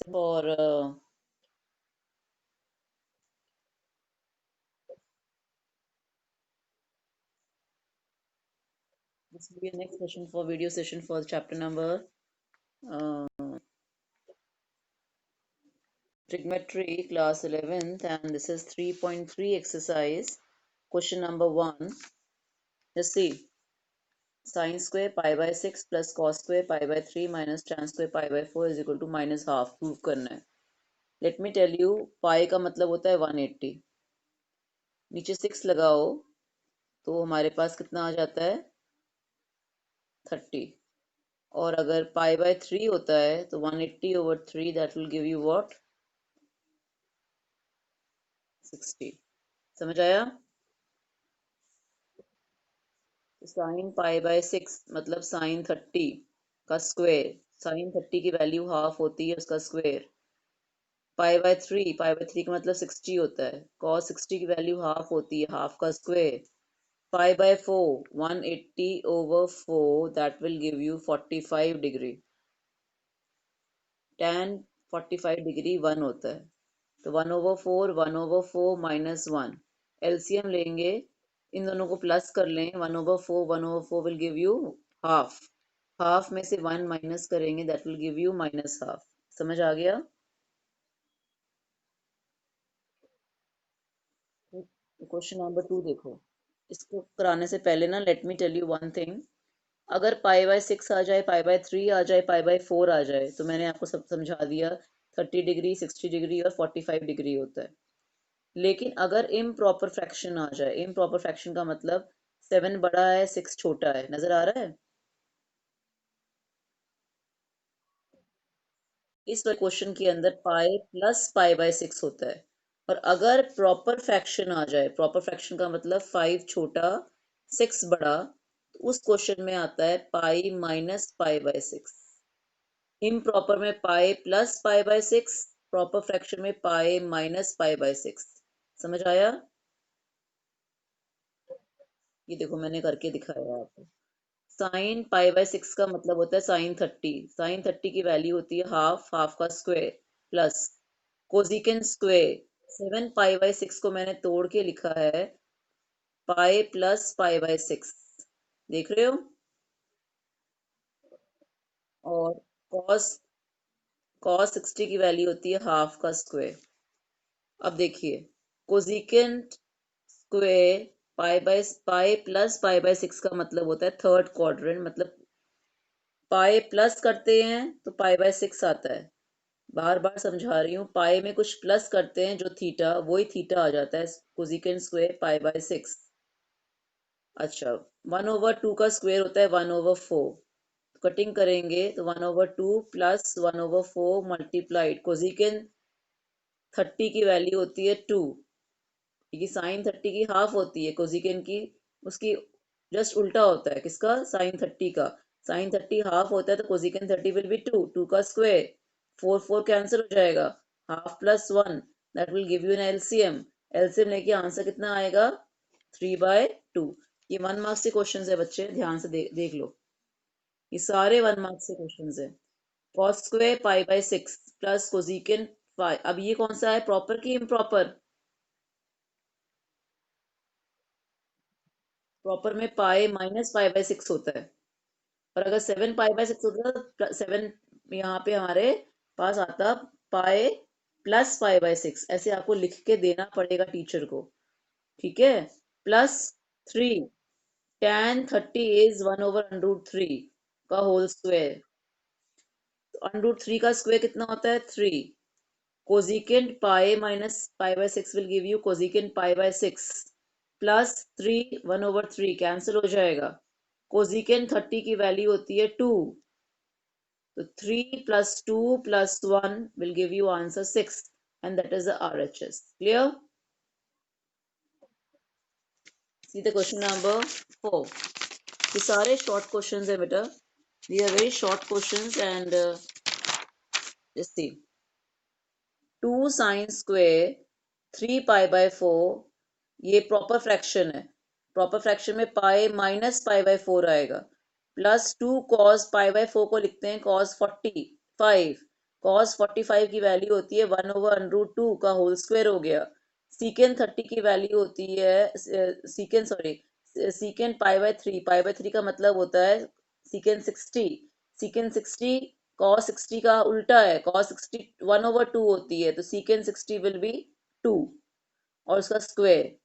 for this will be a next session for video session for chapter number uh, trigonometry class 11th, and this is 3.3 exercise question number 1. Let's see. Sine square pi by 6 plus cos square pi by 3 minus tan square pi by 4 is equal to minus half prove करना है. Late me tell you, पाई का मतलब होता है 180. नीचे 6 लगाओ तो हमारे पास कितना आ जाता है 30. और अगर पाई बाय 3 होता है तो 180 over 3 that will give you what 60. समझ आया? साइन पाई बाय 6 मतलब साइन 30 का स्क्वायर. साइन 30 की वैल्यू हाफ होती है उसका स्क्वायर. पाई बाय 3 का मतलब 60 होता है. cos 60 की वैल्यू हाफ होती है, हाफ का square. Pi by 4 180 over 4 that will give you 45 degree. tan 45 degree 1 होता है. तो 1/4 माइनस 1. एलसीएम लेंगे, इन दोनों को प्लस कर लें. 1/4 will give you half. Half में से 1 माइनस करेंगे, that will give you minus half. समझ आ गया? क्वेश्चन नंबर 2 देखो. इसको कराने से पहले ना let me tell you one thing. अगर पाई बाय 6 आ जाए, पाई बाय 3 आ जाए, पाई बाय 4 आ जाए, तो मैंने आपको सब समझा दिया. 30 डिग्री, 60 डिग्री और 45 डिग्री होता है. लेकिन अगर इम्प्रॉपर फ्रैक्शन आ जाए, इम्प्रॉपर फ्रैक्शन का मतलब 7 बड़ा है 6 छोटा है, नजर आ रहा है? इस क्वेश्चन के अंदर पाई प्लस पाई बाय 6 होता है. और अगर प्रॉपर फ्रैक्शन आ जाए, प्रॉपर फ्रैक्शन का मतलब 5 छोटा 6 बड़ा, तो उस क्वेश्चन में आता है pi minus pi by 6. Improper में pi plus pi by 6, proper fraction में पाई माइनस पाई बाय 6. समझ आया? ये देखो मैंने करके दिखाया आपको. साइन पाई बाय 6 का मतलब होता है साइन 30. साइन 30 की वैल्यू होती है हाफ, हाफ का square plus cosecant square. 7 pi by 6 को मैंने तोड़ के लिखा है पाई प्लस पाई बाय 6. देख रहे हो? और कॉस कॉस 60 की वैल्यू होती है हाफ का स्क्वायर. अब देखिए, cosecant square pi plus pi by 6 का मतलब होता है थर्ड क्वाड्रेंट. मतलब पाई प्लस करते हैं तो पाई बाय 6 आता है. बार बार समझा रही हूँ, पाई में कुछ प्लस करते हैं जो थीटा, वही थीटा आ जाता है कोजिकेन स्क्वायर पाई बाय 6. अच्छा, 1/2 का स्क्वायर होता है 1/4. कटिंग करेंगे तो 1/2 प्लस 1/4 मल्टीप्लाइड कोजिकेन 30 की वैल्यू होती है 2. क्योंकि साइन 30 की हाफ होती है, कोजिकेन की उसकी जस्ट उल्टा होता है. किसका? साइन 30 का. साइन 30 हाफ होता है तो कोजिकेन 30 विल बी 2. 2 का स्क्वायर. 4 4 कैंसिल हो जाएगा. Half plus 1 that will give you an LCM. LCM लेके आंसर कितना आएगा 3/2. ये 1 मार्क्स के क्वेश्चन है बच्चे, ध्यान से देख लो. ये सारे 1 मार्क्स के क्वेश्चन है. Cos square pi by 6 plus cosecant 5. अब ये कौन सा है, प्रॉपर की इम्प्रॉपर? प्रॉपर में पाई माइनस पाई बाय 6 होता है. और अगर 7 पाई बाय 6 होता तो 7 यहाँ पे हमारे पास आता पाई प्लस पाई बाय 6. ऐसे आपको लिख के देना पड़ेगा टीचर को. ठीक है? प्लस 3 tan 30 इज 1/√3 का होल स्क्वायर. √3 का स्क्वायर कितना होता है 3. Cosecant pi minus pi by 6 will give you cosecant pi by 6 plus 3 1/3 cancel हो जाएगा. कोजिकेंट 30 की वैल्यू होती है 2. तो 3 plus 2 plus 1 will give you answer 6, and that is the RHS. Clear? See the question number 4. ये सारे short questions है बेटा. These are very short questions, and let's see. 2 sin square 3 pi by 4. ये proper fraction है. Proper fraction में pi minus pi by 4 आएगा. Plus 2 cos pi by 4 को लिखते हैं cos 45. कॉस 45 की वैल्यू होती है 1/√2 का होल स्क्वायर हो गया। सीकेंड 30 की वैल्यू होती है सीकेंड सॉरी सीकेंड पाई बाय 3 का मतलब होता है सीकेंड 60। सीकेंड 60 कॉस 60 का उल्टा है, कॉस 60 1/2 होती है, तो सीकेंड 60 विल बी 2 और उसका स्क्वायर।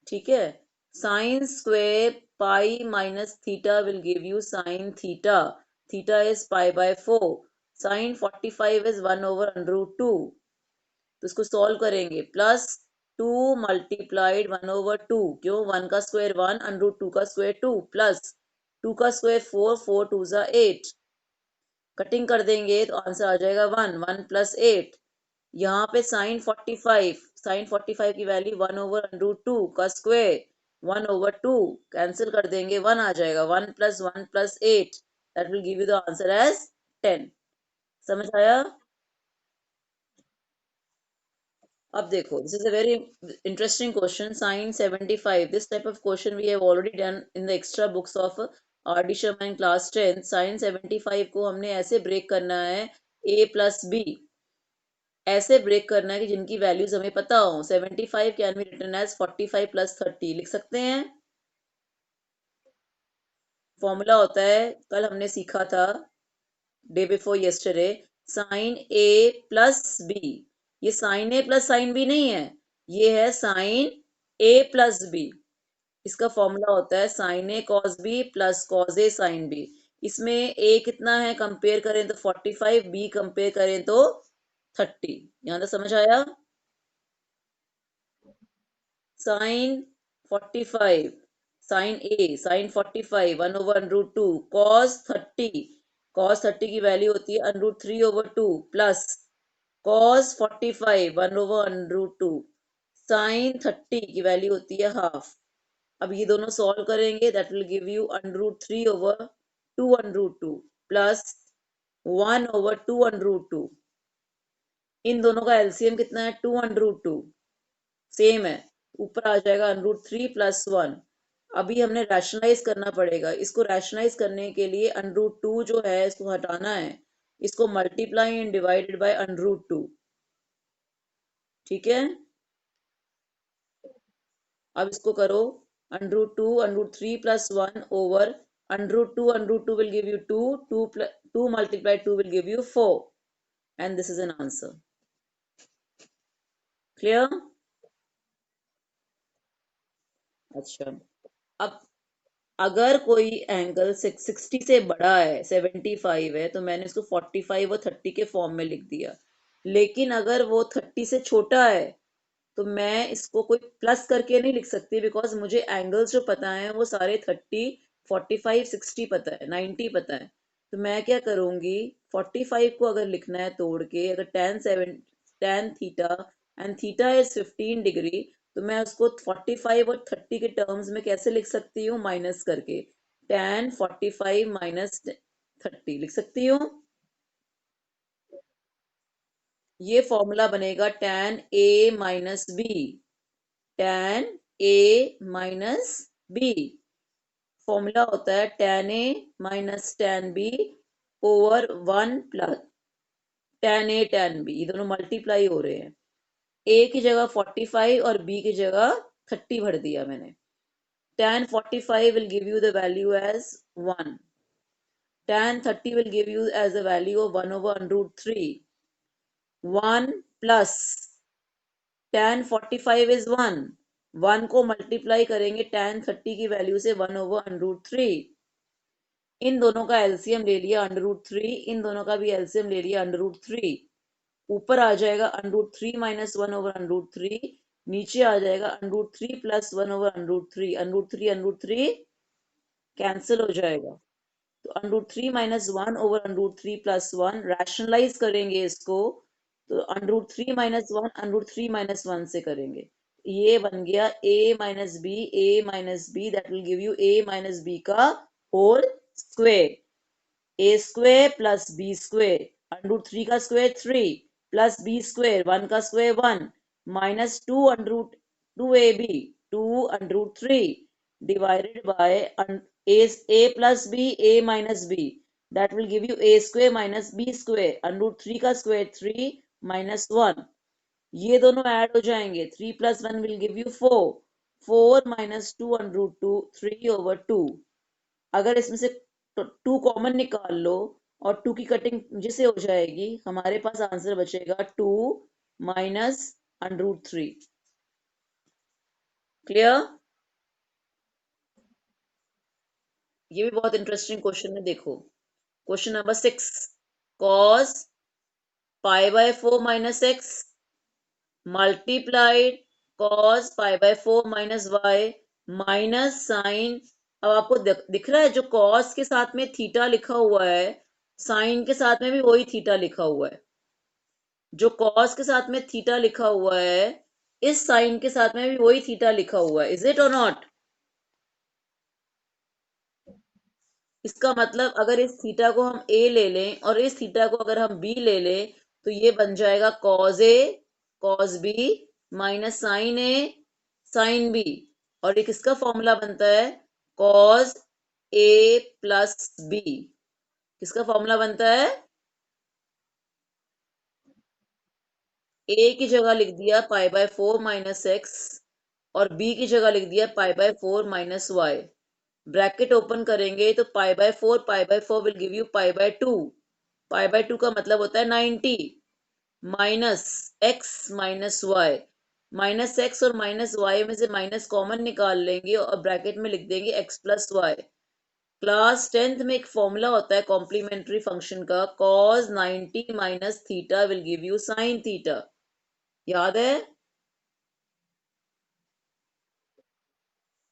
ठीक है, sine square pi minus theta will give you sine theta. Theta is पाई/4। साइन 45 इज 1/√2, तो इसको सॉल्व करेंगे। प्लस 2 मल्टीप्लाइड 1/2, क्यों 1 का स्क्वायर 1, √2 का स्क्वायर 2, प्लस 2 का स्क्वायर 4, 4 2 8। कटिंग कर देंगे तो आंसर आ जाएगा 1, 1 + 8। यहाँ पे साइन 45 की वैल्यू 1/√2 का स्क्वायर 1/2 कैंसिल कर देंगे, 1 आ जाएगा। 1 + 1 + 8 that will give you the answer as 10। समझ आया? अब देखो, this is a very interesting question, sine 75। This type of question we have already done in the extra books of R D Sharma in class 10। Sine 75 को हमने ऐसे break करना है a+b, ऐसे ब्रेक करना है कि जिनकी वैल्यूज हमें पता हो। 75 कैन बी रिटन एज 45 + 30 लिख सकते हैं। फॉर्मूला होता है, कल हमने सीखा था, day before yesterday, sine a+b। ये sine a plus sine b नहीं है, ये है साइन a+b। इसका फॉर्मूला होता है sine a cos b plus cos a sin b। इसमें a कितना है कंपेयर करें तो 45, b कंपेयर करें तो 30। यहां तक समझ आया? साइन 45, साइन ए साइन 45 1/√2, cos 30 की वैल्यू होती है √3/2 प्लस cos 45 1/√2, साइन 30 की वैल्यू होती है हाफ। अब ये दोनों सॉल्व करेंगे, that will give you √3/2/√2 plus 1/2/√2। इन दोनों का एलसीएम कितना है? 2/√2, सेम है, ऊपर आ जाएगा √3 + 1। अभी हमने रैशनलाइज करना पड़ेगा। इसको रैशनलाइज करने के लिए √2 जो है इसको हटाना है, इसको मल्टीप्लाई एंड डिवाइडेड बाय √2। ठीक है, अब इसको करो, √2 √3 + 1 over √2 will give you 2, 2 × 2 will give you 4 and this is an answer. Clear? अच्छा, अब अगर कोई एंगल 60 से बड़ा है, 75 है, तो मैंने इसको 45 और 30 के फॉर्म में लिख दिया। लेकिन अगर वो 30 से छोटा है तो मैं इसको कोई प्लस करके नहीं लिख सकती, बिकॉज मुझे एंगल्स जो पता है वो सारे 30, 45, 60 पता है, 90 पता है। तो मैं क्या करूंगी, 45 को अगर लिखना है तोड़ के, अगर tan theta and theta is 15 degree, तो मैं उसको 45 और 30 के टर्म्स में कैसे लिख सकती हूँ? माइनस करके, tan 45 माइनस 30 लिख सकती हूँ। ये फॉर्मूला बनेगा tan a minus B, tan a minus B. Formula होता है tan a minus tan b over 1 plus tan a tan b, ये दोनों मल्टीप्लाई हो रहे हैं। a की जगह 45 और b की जगह 30 भर दिया मैंने। tan 45 will give you the value as 1. Tan 30 will give you as a value of 1/√3. 1 plus tan 45 is 1, 1 को मल्टीप्लाई करेंगे tan 30 की वैल्यू से 1/√3। इन दोनों का एलसीएम ले लिया √3, इन दोनों का भी एलसीएम ले लिया √3। ऊपर आ जाएगा √3 माइनस 1/√3, नीचे आ जाएगा √3 प्लस 1/√3। √3 कैंसिल हो जाएगा, तो √3 माइनस 1/√3 प्लस 1 रैशनलाइज करेंगे इसको, तो √3 माइनस 1 √3 माइनस 1 से करेंगे। ये बन गया a that will give you a - b का whole square. a² plus b², √3 का स्क्वायर 3 प्लस b² 1 का square 1 minus 2√2ab 2√3 divided by a plus b a minus b। That will give you a square minus b square, under root 3 का square 3 minus 1, ये दोनों add हो जाएंगे, 3 plus 1 will give you 4, 4 minus 2 under root 2, 3/2। अगर इसमें से 2 common निकाल लो और 2 की कटिंग जिसे हो जाएगी, हमारे पास आंसर बचेगा 2 माइनस अंडर रूट 3। क्लियर? ये भी बहुत इंटरेस्टिंग क्वेश्चन है, देखो question number 6, cos pi by 4 minus x multiplied cos pi by 4 minus y minus sin। अब आपको दिख रहा है जो cos के साथ में थीटा लिखा हुआ है, sin के साथ में भी वही थीटा लिखा हुआ है। जो cos के साथ में थीटा लिखा हुआ है, इस sin के साथ में भी वही थीटा लिखा हुआ है। इज इट और नॉट? इसका मतलब अगर इस थीटा को हम a ले लें और इस थीटा को अगर हम b ले लें, तो ये बन जाएगा cos a cos b minus sine a sine b। और ये किसका फॉर्मूला बनता है? cos a plus b। किसका फॉर्मूला बनता है? a की जगह लिख दिया पाई बाय 4 माइनस एक्स और b की जगह लिख दिया pi by 4 minus y. Bracket open करेंगे तो pi by 4 will give you pi by 2। Pi by 2 का मतलब होता है 90 minus x minus y. Minus x और माइनस वाई में से माइनस कॉमन निकाल लेंगे और ब्रैकेट में लिख देंगे x plus Y. Class 10th में एक फॉर्मूला होता है कॉम्प्लीमेंट्री फंक्शन का, cos 90 minus theta will give you sine theta. याद है?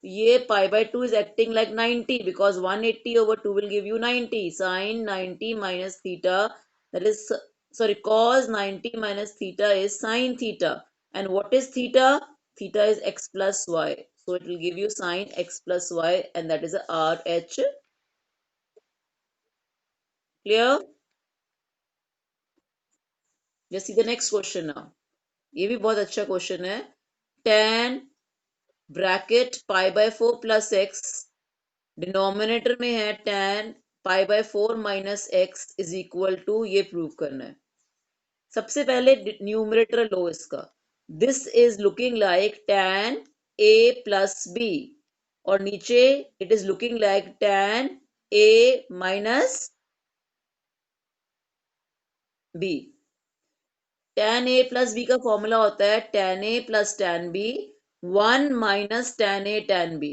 ये पाई by 2 is acting like 90 because 180/2 will give you 90 sin 90 minus theta, that is, sorry, cos 90 minus theta is sin theta. And what is theta? Theta is x plus y, so it will give you sin x plus y, and that is a RH. Clear? Just see the next question now. ये भी बहुत अच्छा question है। tan bracket pi by 4 plus x, denominator में है tan pi by 4 minus x is equal to, ये prove करना है। सबसे पहले न्यूमरेटर लो इसका, this is looking like tan a plus B, और नीचे it is looking like tan a minus B. tan a plus B का फॉर्मूला होता है tan a plus tan b 1 minus tan a tan b।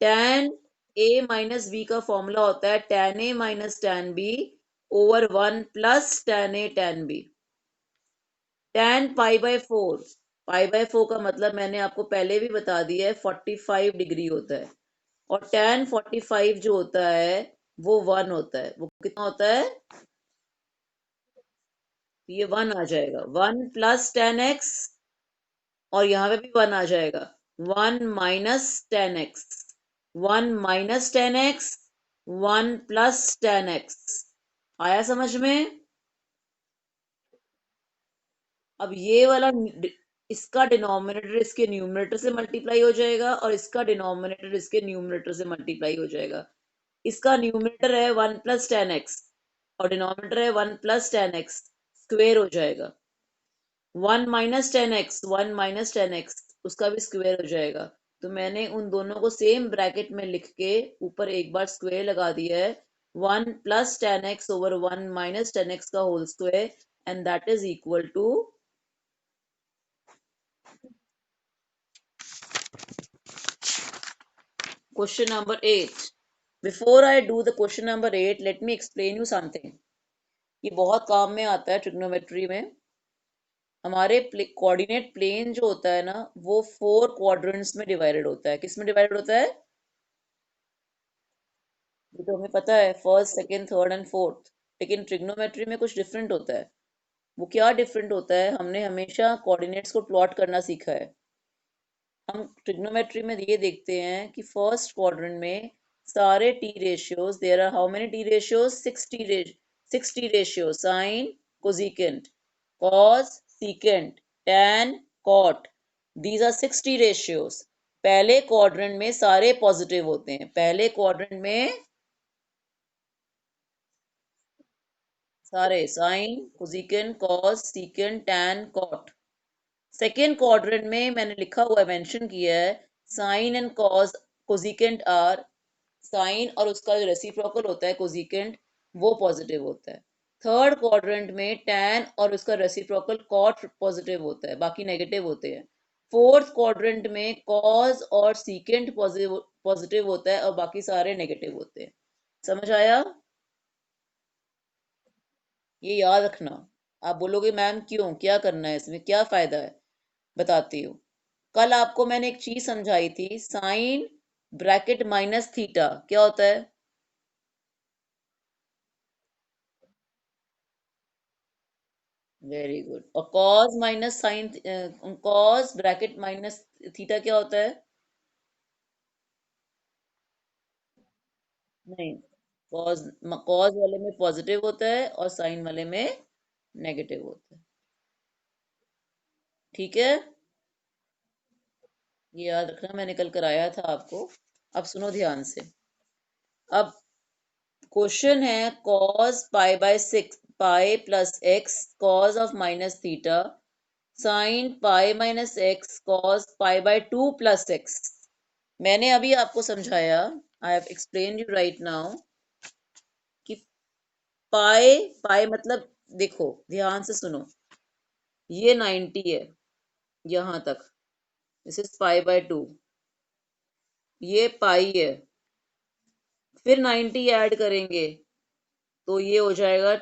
tan a minus b का formula होता है tan a minus tan b over 1 plus tan a tan b। tan pi by 4, pi by 4 का मतलब मैंने आपको पहले भी बता दिया है 45 डिग्री होता है, और tan 45 जो होता है वो 1 होता है। वो कितना होता है? ये 1 आ जाएगा, 1 प्लस tan x, और यहाँ पे भी 1 आ जाएगा, 1 minus tan x, 1 minus tan x, 1 plus tan x। आया समझ में? अब ये वाला इसका डिनोमिनेटर इसके न्यूमरेटर से मल्टीप्लाई हो जाएगा और इसका डिनोमिनेटर इसके न्यूमरेटर से मल्टीप्लाई हो जाएगा। इसका न्यूमरेटर है 1 प्लस टेन एक्स और डिनोमिनेटर है 1 प्लस टेन एक्स, स्क्वेयर हो जाएगा। 1 minus ten x, 1 minus ten x, उसका भी स्क्वेयर हो जाएगा। तो मैंने उन दोनों को सेम ब्रैकेट में लिख के ऊपर एक बार स्क्वेयर लगा दिया है, 1 plus ten X over 1 minus ten X का whole square, and that is equal to question number 8. Before I do the question number 8, let me explain you something. ये बहुत काम में आता है ट्रिग्नोमेट्री में। हमारे कोऑर्डिनेट प्लेन जो होता है ना, वो 4 क्वाड्रेंट्स में डिवाइडेड होता है। किस में डिवाइडेड होता है? ये तो हमें पता है, first, second, third and fourth. लेकिन ट्रिग्नोमेट्री में कुछ डिफरेंट होता है। वो क्या डिफरेंट होता है? हमने हमेशा कोऑर्डिनेट्स को प्लॉट करना सीखा है। हम ट्रिग्नोमेट्री में ये देखते हैं कि फर्स्ट क्वाड्रेंट में सारे T ratios, there are how many T ratios? 60 ratio, sine, cosecant, cos, secant, tan, cot, these are 60 ratios. पहले क्वाड्रेंट में सारे पॉजिटिव होते हैं, पहले क्वाड्रेंट में सारे sine, cosecant, cos, secant, tan, cot. Second quadrant में मैंने लिखा हुआ है, मेंशन किया है, sine and cos cosecant are, sine और उसका जो रेसिप्रोकल होता है कोसेकेंट, वो पॉजिटिव होता है। थर्ड क्वाड्रेंट में टैन और उसका रेसिप्रोकल कॉट पॉजिटिव होता है, बाकी नेगेटिव होते हैं। फोर्थ क्वाड्रेंट में कॉस और सीकेंट पॉजिटिव पॉजिटिव होता है और बाकी सारे नेगेटिव होते हैं। समझ आया? ये याद रखना। आप बोलोगे मैम क्यों, क्या करना है इसमें, क्या फायदा है? बताती हूँ। कल आपको मैंने एक चीज समझाई थी, साइन ब्रैकेट माइनस थीटा क्या होता है? Very good. और cos minus sine, cos bracket minus theta क्या होता है? नहीं, कॉस, कॉस वाले में पॉजिटिव होता है और साइन वाले में नेगेटिव होता है। ठीक है, ये याद रखना, मैंने कल कराया था आपको। अब सुनो ध्यान से। अब क्वेश्चन है, cos pi by six, pi plus x cos of minus theta, sine pi minus x cos pi by two plus x. मैंने अभी आपको समझाया, I have explain you right now, कि पाई, पाई मतलब, देखो ध्यान से सुनो, ये 90 है यहां तक, this is pi by to, ये पाई है, फिर 90 ऐड करेंगे तो ये हो जाएगा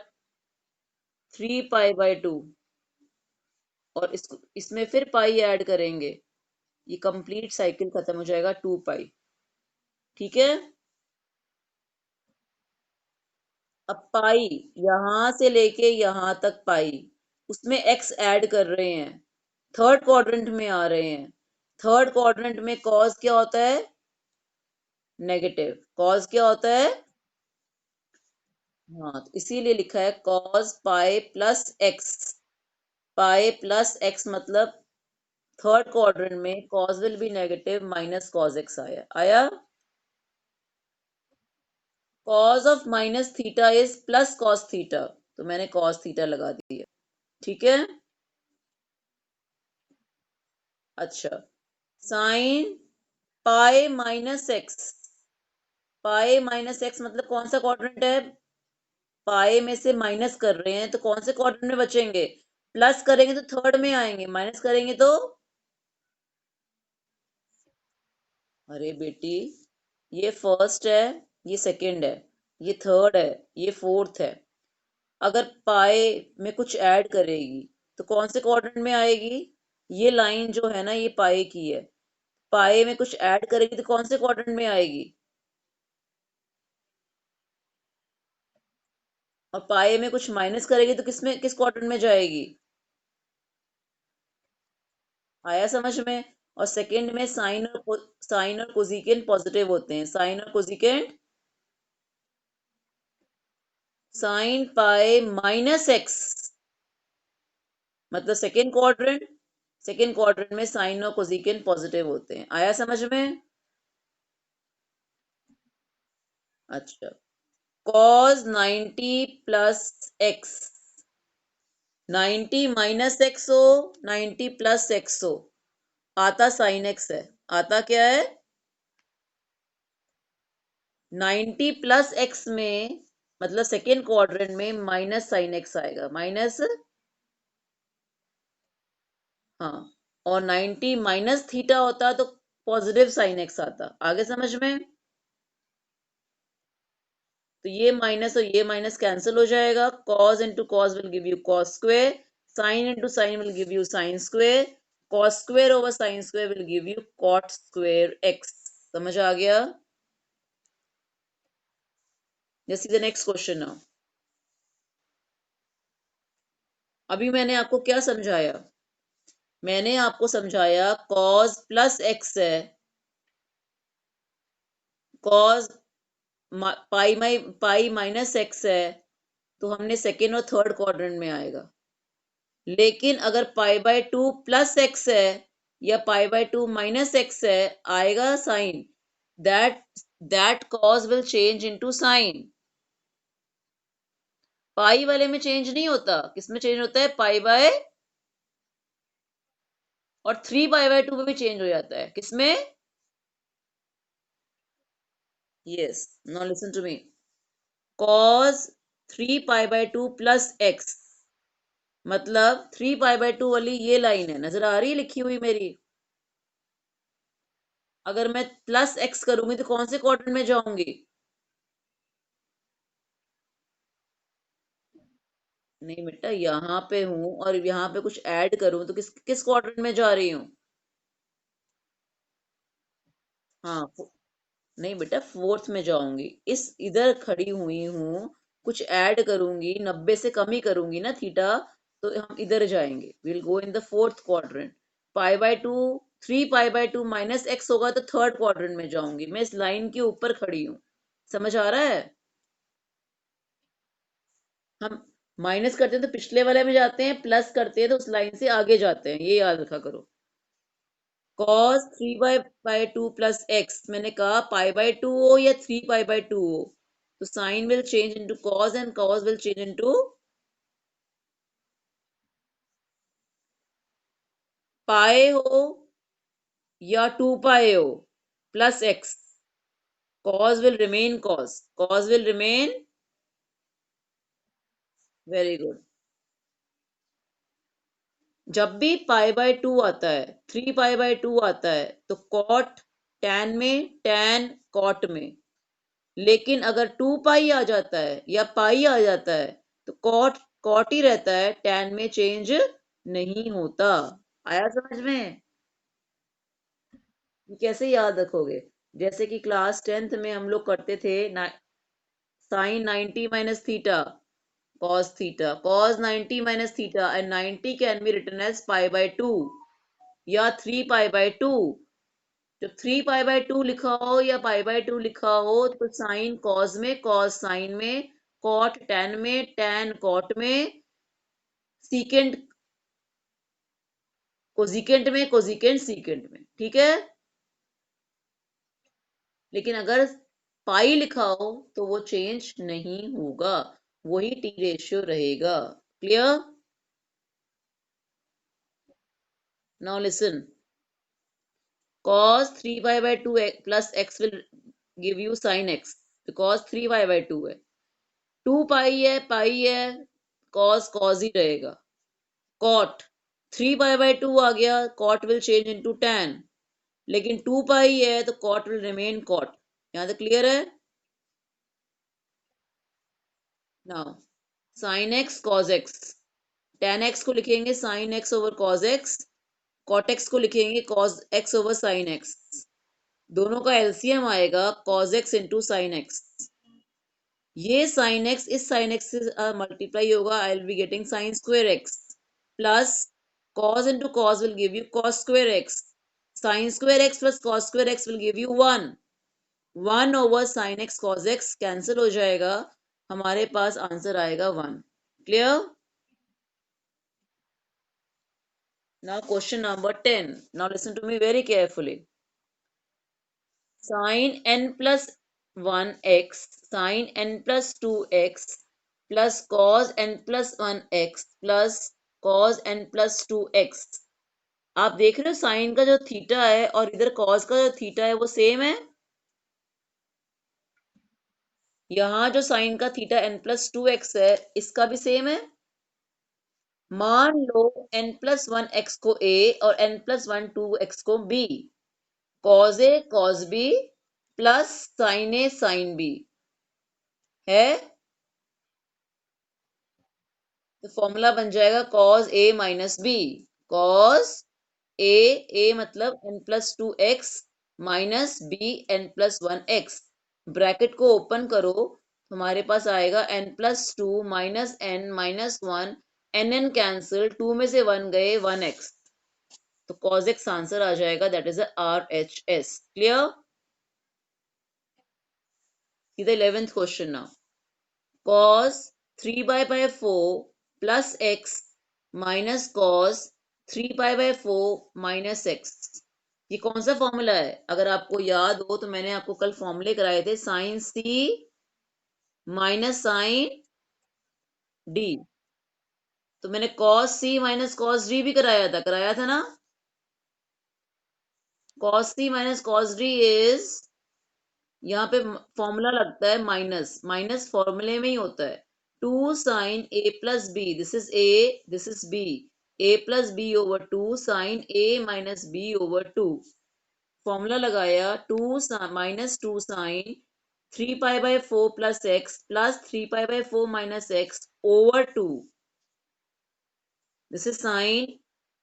3 पाई बाय 2, और इसको इसमें फिर पाई ऐड करेंगे, ये कंप्लीट साइकिल खत्म हो जाएगा 2 पाई। ठीक है, अब पाई यहां से लेके यहां तक पाई, उसमें एक्स ऐड कर रहे हैं, थर्ड क्वाड्रेंट में आ रहे हैं। थर्ड क्वाड्रेंट में कॉस क्या होता है? नेगेटिव। कॉस क्या होता है? हाँ, तो इसीलिए लिखा है cos pi plus x. Pi plus x मतलब थर्ड क्वाड्रेंट में cos will be negative, minus cos x आया आया। Cos of minus theta is plus cos theta, तो मैंने कॉस थीटा लगा दिया। ठीक है, अच्छा, sine pi minus x, pi minus x मतलब कौन सा क्वाड्रेंट है? पाई में से माइनस कर रहे हैं तो कौन से क्वाड्रेंट में बचेंगे? प्लस करेंगे तो थर्ड में आएंगे, माइनस करेंगे तो, अरे बेटी, ये फर्स्ट है, ये सेकंड है, ये थर्ड है, ये फोर्थ है। अगर पाई में कुछ ऐड करेगी तो कौन से क्वाड्रेंट में आएगी? ये लाइन जो है ना, ये पाई की है, पाई में कुछ ऐड करेगी तो कौन से क्वाड्रेंट में आएगी? और पाई में कुछ माइनस करेगी तो किस में, किस क्वाड्रेंट में जाएगी? आया समझ में? और सेकंड में साइन और कोसेकेंट पॉजिटिव होते हैं, साइन और cosecant, sine pi minus x मतलब सेकंड क्वाड्रेंट, सेकंड क्वाड्रेंट में साइन और कोसेकेंट पॉजिटिव होते हैं। आया समझ में? अच्छा, cos 90 plus x, 90 minus x हो, 90 प्लस एक्स हो, आता साइन एक्स है। आता क्या है? 90 प्लस एक्स में मतलब सेकेंड क्वाड्रेंट में माइनस साइन एक्स आएगा, माइनस, हाँ, और 90 माइनस थीटा होता तो पॉजिटिव साइन एक्स आता। आगे समझ में? तो ये माइनस और ये माइनस कैंसिल हो जाएगा, cos into cos will give you cos square, sine into sine will give you sine square, cos square over sine square will give you cot square x. समझ आ गया? जैसे द नेक्स्ट क्वेश्चन नाउ। अभी मैंने आपको क्या समझाया? मैंने आपको समझाया cos प्लस एक्स है, cos पाई माइनस एक्स है, तो हमने सेकेंड और थर्ड क्वाड्रेंट में आएगा। लेकिन अगर pi by two plus X है या pi by two minus X है, आएगा sine, that that cos will change into sine. Pi वाले में चेंज नहीं होता, किसमें चेंज होता है? पाई बाय, और 3 पाई बाय 2 में भी चेंज हो जाता है, किसमें? Yes, now listen to me. Cos 3 pi by 2 plus x, मतलब 3 पाई बाय 2 वाली ये लाइन है, नजर आ रही है लिखी हुई मेरी? अगर मैं प्लस एक्स करूंगी तो कौन से क्वाड्रेंट में जाऊंगी? नहीं बेटा, यहाँ पे हूं और यहाँ पे कुछ ऐड करूं तो किस किस क्वाड्रेंट में जा रही हूँ? हाँ, नहीं बेटा, फोर्थ में जाऊंगी। इस इधर खड़ी हुई हूँ, कुछ ऐड करूंगी, 90 से कम ही करूंगी ना थीटा, तो हम इधर जाएंगे, will go in the fourth quadrant. Pi by 2, 3 pi by 2 minus x होगा तो थर्ड क्वाड्रेंट में जाऊंगी। मैं इस लाइन के ऊपर खड़ी हूँ, समझ आ रहा है? हम माइनस करते हैं तो पिछले वाले में जाते हैं, प्लस करते हैं तो उस लाइन से आगे जाते हैं, ये याद रखा करो। कॉस 3 बाय 2 प्लस एक्स, मैंने कहा पाई बाय 2 हो या 3 पाई बाय 2 हो, तो sine will change into cos and cos will change into pi हो या 2 पाई हो plus x, cos will remain cos, cos will remain. Very good. जब भी पाई बाय 2 आता है, 3 पाई बाय 2 आता है, तो कॉट टैन में, टैन कॉट में। लेकिन अगर 2 पाई आ जाता है या पाई आ जाता है तो कॉट कॉट ही रहता है, टैन में चेंज नहीं होता। आया समझ में? ये कैसे याद रखोगे? जैसे कि क्लास 10th में हम लोग करते थे, sine 90 minus theta cos theta, cos 90 minus theta, and 90 can be written as pi by 2 या 3 पाई बाय 2। जब 3 पाई बाय 2 लिखा हो या पाई बाय 2 लिखा हो तो साइन कॉस में, कॉस साइन में, कॉट टैन में, टैन कॉट में, सीकेंट कोजिकेंट में, कोजिकेंट सीकेंट में, ठीक है? लेकिन अगर पाई लिखा हो तो वो चेंज नहीं होगा, वही टी रेशियो रहेगा। Clear? Now listen, cos 3 pi by 2 plus x will give you sin x, because 3 pi by 2 है। 2 पाई है, पाई है, cos cos ही रहेगा। कॉट 3 पाई बाय 2 आ गया, cot will change into tan, लेकिन 2 पाई है तो कॉट विल रिमेन कॉट। यहां तक क्लियर है? Now sine x cos x, tan x को लिखेंगे sine x over cos x, cot x को लिखेंगे cos x over sine x. दोनों का एलसीएम आएगा cos x into sine x. ये साइन एक्स इस साइन एक्स से मल्टीप्लाई होगा, I will be getting sine square x plus cos into cos will give you cos square x, sin square x plus cos square x will give you 1, 1 over sin x cos x cancel हो जाएगा, हमारे पास answer आएगा 1। Clear? Now question number 10, now listen to me very carefully. sin n plus 1x sin n plus 2x plus cos n plus 1x plus cos n plus 2x। आप देख रहे हो sign का जो थीटा है और इधर कॉस का जो थीटा है वो सेम है। यहाँ जो साइन का थीटा n+2x है, इसका भी सेम है। मान लो n+1x को a और n+1 2x को b, cos a cos b plus sine a sine b है, तो फॉर्मूला बन जाएगा cos a minus B. Cos A मतलब n+2x minus B n+1x, bracket को ओपन करो, हमारे पास आएगा n+2 minus n minus 1, n cancel, 2 में से 1 गए, 1x, तो cos x आंसर आ जाएगा, that is RHS। Clear? See the 11th question now. cos 3 pi by 4 plus x minus cos 3 pi by 4 minus x, ये कौन सा फॉर्मूला है? अगर आपको याद हो तो मैंने आपको कल फॉर्मूले कराए थे, sine c minus sine D. तो मैंने cos C minus cos D भी कराया था ना। Cos C minus cos D is, यहाँ पे फॉर्मूला लगता है माइनस, माइनस फॉर्मूले में ही होता है। Two sine A plus B, this is A, this is B, A plus B over two sine A minus B over two. Formula लगाया, two minus two sine 3 pi by 4 plus 3 pi by 4 minus X over two. This is sine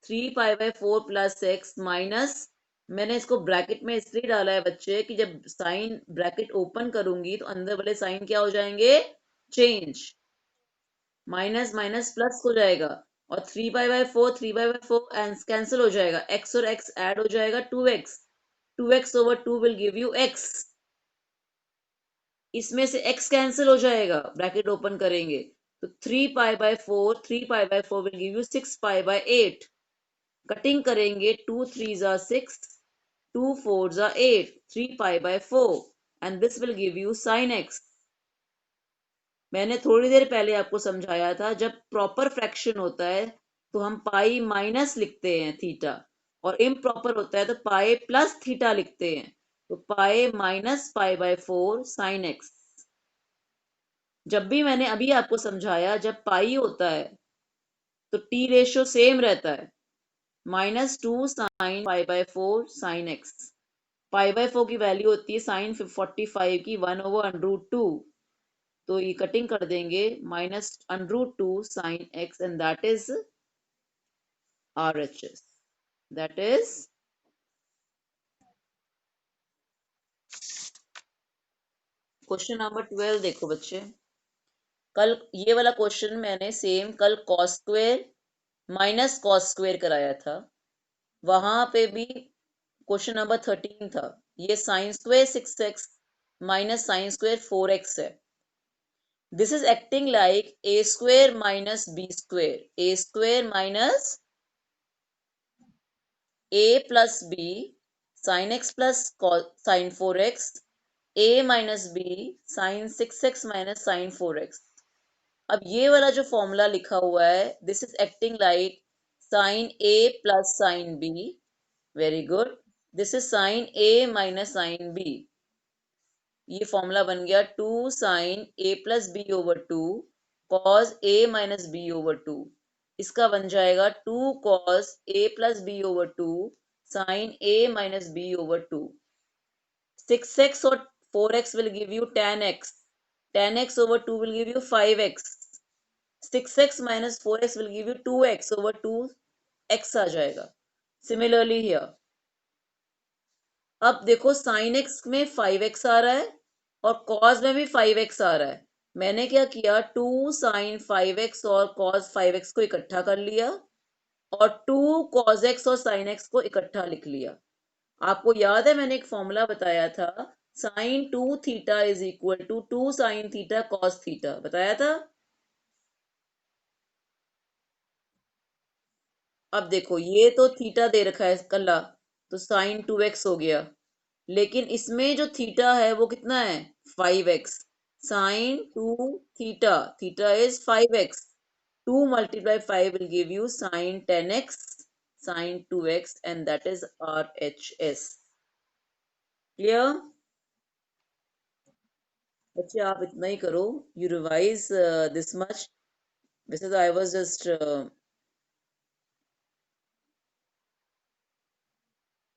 3 pi by 4 plus X minus, मैंने इसको bracket में इसलिए डाला है बच्चे कि जब साइन ब्रैकेट ओपन करूंगी तो अंदर वाले साइन क्या हो जाएंगे, चेंज, माइनस माइनस प्लस हो जाएगा। और 3 पाई बाय 4 कैंसिल हो जाएगा, एक्स और एक्स ऐड हो जाएगा, 2x, 2x over 2 will give you x। इसमें से x कैंसिल हो जाएगा, ब्रैकेट ओपन करेंगे तो 3 pi by 4 will give you 6 pi by 8। Cutting करेंगे, 2 3 ज़ा 6, 2 4 ज़ा 8, 3 pi by 4, and this will give you sine x. मैंने थोड़ी देर पहले आपको समझाया था, जब प्रॉपर फ्रैक्शन होता है तो हम पाई माइनस लिखते हैं थीटा, और इम्प्रॉपर होता है तो पाई प्लस थीटा लिखते हैं। तो पाई minus pi by 4 sine x. जब भी मैंने अभी आपको समझाया, जब पाई होता है तो टी रेशियो सेम रहता है, -2 sin π/4 sin x। π/4 की वैल्यू होती है sin 45 की 1/√2। तो ये कटिंग कर देंगे, -√2 sin x, and that is RHS, that is. Question number 12 देखो बच्चे, कल ये वाला क्वेश्चन मैंने सेम कल cos square minus cos square कराया था, वहां पे भी क्वेश्चन नंबर 13 था। ये sine square 6x minus sine square 4x है। This is acting like a square minus b square, a square minus a plus b sine x plus sine 4x, a minus b sine 6x minus sine 4x। अब ये वाला जो formula लिखा हुआ है, this is acting like sine A plus sine b, very good. This is sine A minus sine b. ये formula बन गया 2 sin a+b/2 cos a-b/2। इसका बन जाएगा 2 cos a+b/2 sin a-b/2। 6x और 4x will give you 10x, 10x over 2 will give you 5x, 6x minus 4x will give you 2x over 2x आ जाएगा। Similarly here, अब देखो sine x में 5x आ रहा है और कॉस में भी 5x आ रहा है। मैंने क्या किया, 2 sin 5x और cos 5x को इकट्ठा कर लिया और 2 cos x और sin x को इकट्ठा लिख लिया। आपको याद है मैंने एक फॉर्मूला बताया था, sin 2 theta is equal to 2 sin theta cos theta, बताया था। अब देखो, ये तो थीटा दे रखा है कल्ला, तो sin 2x हो गया, लेकिन इसमें जो थीटा है वो कितना है, 5x। Sine 2 theta, theta is 5x, 2 multiply 5 will give you sin 10x sin 2x, and that is RHS। Clear बच्चे, आप इतना ही करो, यू रिवाइज दिस मच। वैसे तो आई वाज जस्ट